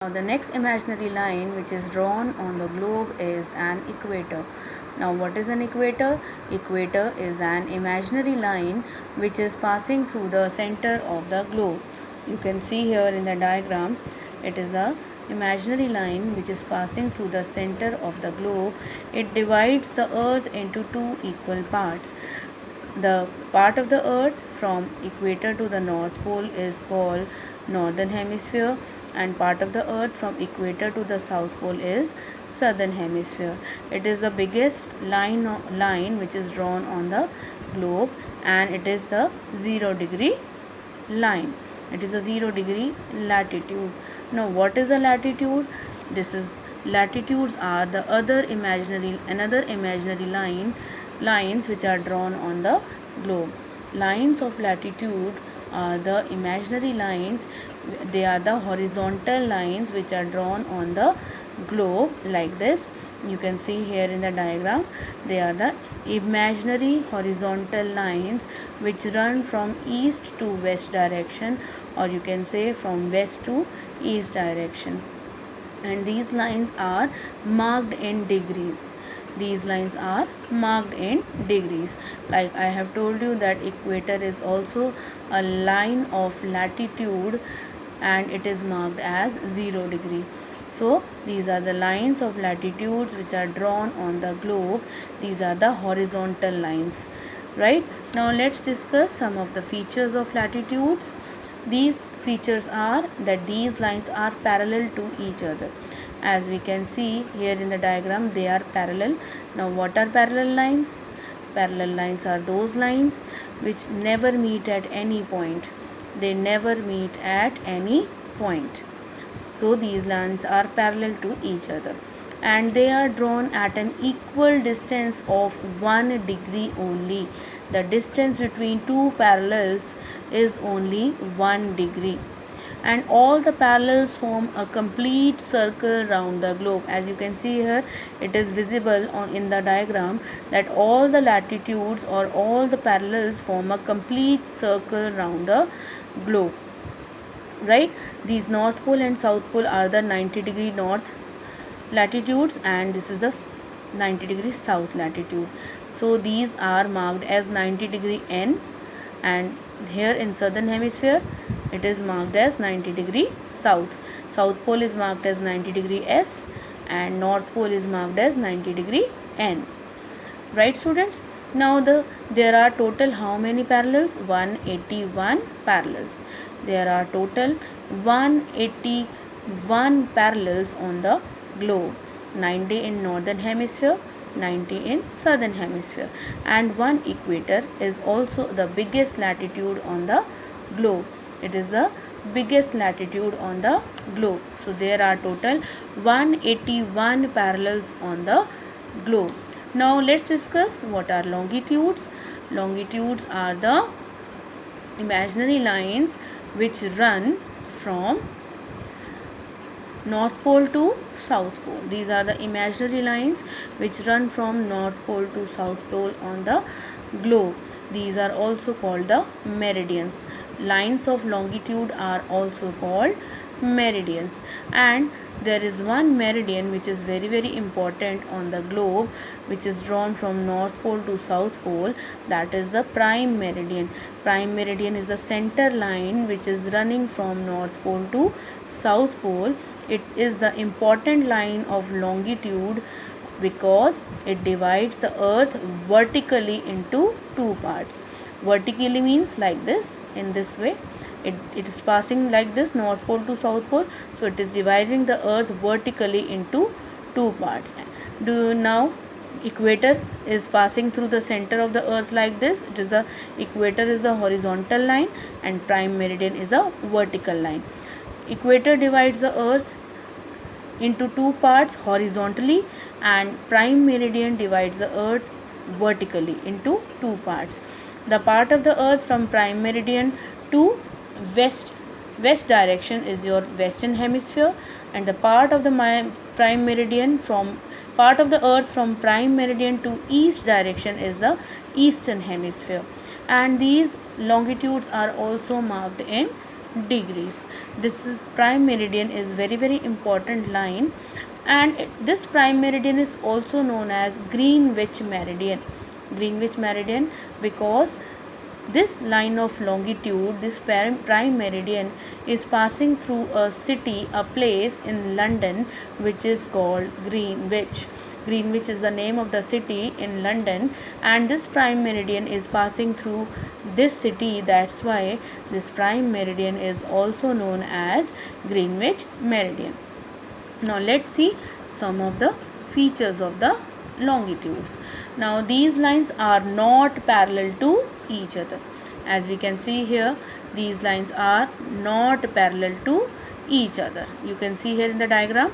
Now the next imaginary line which is drawn on the globe is an equator. Now what is an equator? Equator is an imaginary line which is passing through the center of the globe. You can see here in the diagram it is a imaginary line which is passing through the center of the globe. It divides the earth into two equal parts. The part of the earth from equator to the north pole is called northern hemisphere, and part of the earth from equator to the south pole is southern hemisphere. It is the biggest line which is drawn on the globe, and it is the 0 degree line. It is a 0 degree latitude. Now what is a latitude? This is latitudes are the another imaginary lines which are drawn on the globe. Lines of latitude are the imaginary lines. They are the horizontal lines which are drawn on the globe like this. You can see here in the diagram they are the imaginary horizontal lines which run from east to west direction, or you can say from west to east direction, and these lines are marked in degrees. These lines are marked in degrees. Like I have told you that equator is also a line of latitude and it is marked as 0 degree. So these are the lines of latitudes which are drawn on the globe. These are the horizontal lines. Right? Now let's discuss some of the features of latitudes. These features are that these lines are parallel to each other. As we can see here in the diagram, they are parallel. Now what are parallel lines? Parallel lines are those lines which never meet at any point. They never meet at any point. So these lines are parallel to each other, and they are drawn at an equal distance of 1 degree only. The distance between two parallels is only 1 degree, and all the parallels form a complete circle round the globe. As you can see here, it is visible in the diagram that all the latitudes or all the parallels form a complete circle round the globe. Right? These north pole and south pole are the 90-degree north latitudes, and this is the 90-degree south latitude. So these are marked as 90-degree N, and here in southern hemisphere it is marked as 90-degree south. South pole is marked as 90-degree S, and north pole is marked as 90-degree N. Right, students? Now there are total how many parallels? 181 parallels. There are total 181 parallels on the globe. 90 in northern hemisphere, 90 in southern hemisphere, and one equator is also the biggest latitude on the globe. It is the biggest latitude on the globe. So there are total 181 parallels on the globe. Now let's discuss what are longitudes. Longitudes are the imaginary lines which run from north pole to south pole. These are the imaginary lines which run from north pole to south pole on the globe. These are also called the meridians. Lines of longitude are also called meridians, and there is one meridian which is very important on the globe, which is drawn from north pole to south pole. That is the prime meridian. Prime meridian is the center line which is running from north pole to south pole. It is the important line of longitude because it divides the earth vertically into two parts. Vertically means like this, in this way. It is passing like this, north pole to south pole, so it is dividing the earth vertically into two parts. Do now equator is passing through the center of the earth like this. It is the equator is the horizontal line, and prime meridian is a vertical line. Equator divides the earth into two parts horizontally, and prime meridian divides the earth vertically into two parts. The part of the earth from prime meridian to west direction is your western hemisphere, and the part of the prime meridian from part of the earth from prime meridian to east direction is the eastern hemisphere. And these longitudes are also marked in degrees. This is prime meridian is very important line, and this prime meridian is also known as Greenwich meridian. Greenwich meridian because this line of longitude, this prime meridian is passing through a city, a place in London which is called Greenwich. Greenwich is the name of the city in London, and this prime meridian is passing through this city. That's why this prime meridian is also known as Greenwich meridian. Now let's see some of the features of the longitudes. Now these lines are not parallel to each other. As we can see here, these lines are not parallel to each other. You can see here in the diagram,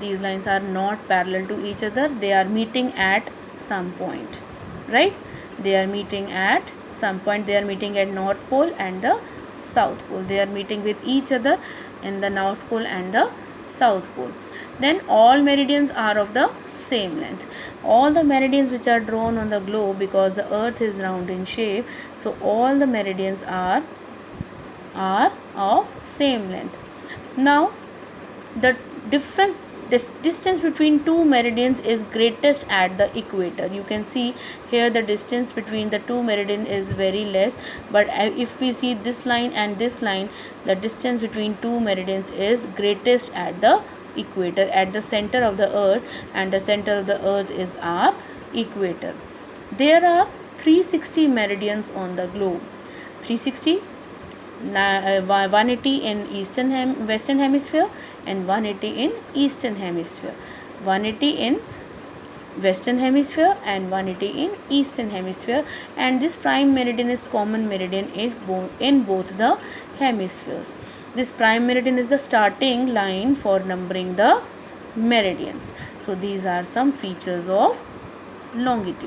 these lines are not parallel to each other. They are meeting at some point, right? They are meeting at some point. They are meeting at North Pole and the South Pole. They are meeting with each other in the North Pole and the South Pole. Then all meridians are of the same length. All the meridians which are drawn on the globe, because the earth is round in shape, so all the meridians are of same length. Now the distance between two meridians is greatest at the equator. You can see here the distance between the two meridian is very less, but if we see this line and this line, the distance between two meridians is greatest at the equator, at the center of the earth, and the center of the earth is our equator. There are 360 meridians on the globe. 360, 180 in western hemisphere and 180 in eastern hemisphere. 180 in western hemisphere and 180 in eastern hemisphere, and this prime meridian is common meridian in both the hemispheres. This prime meridian is the starting line for numbering the meridians. So these are some features of longitude.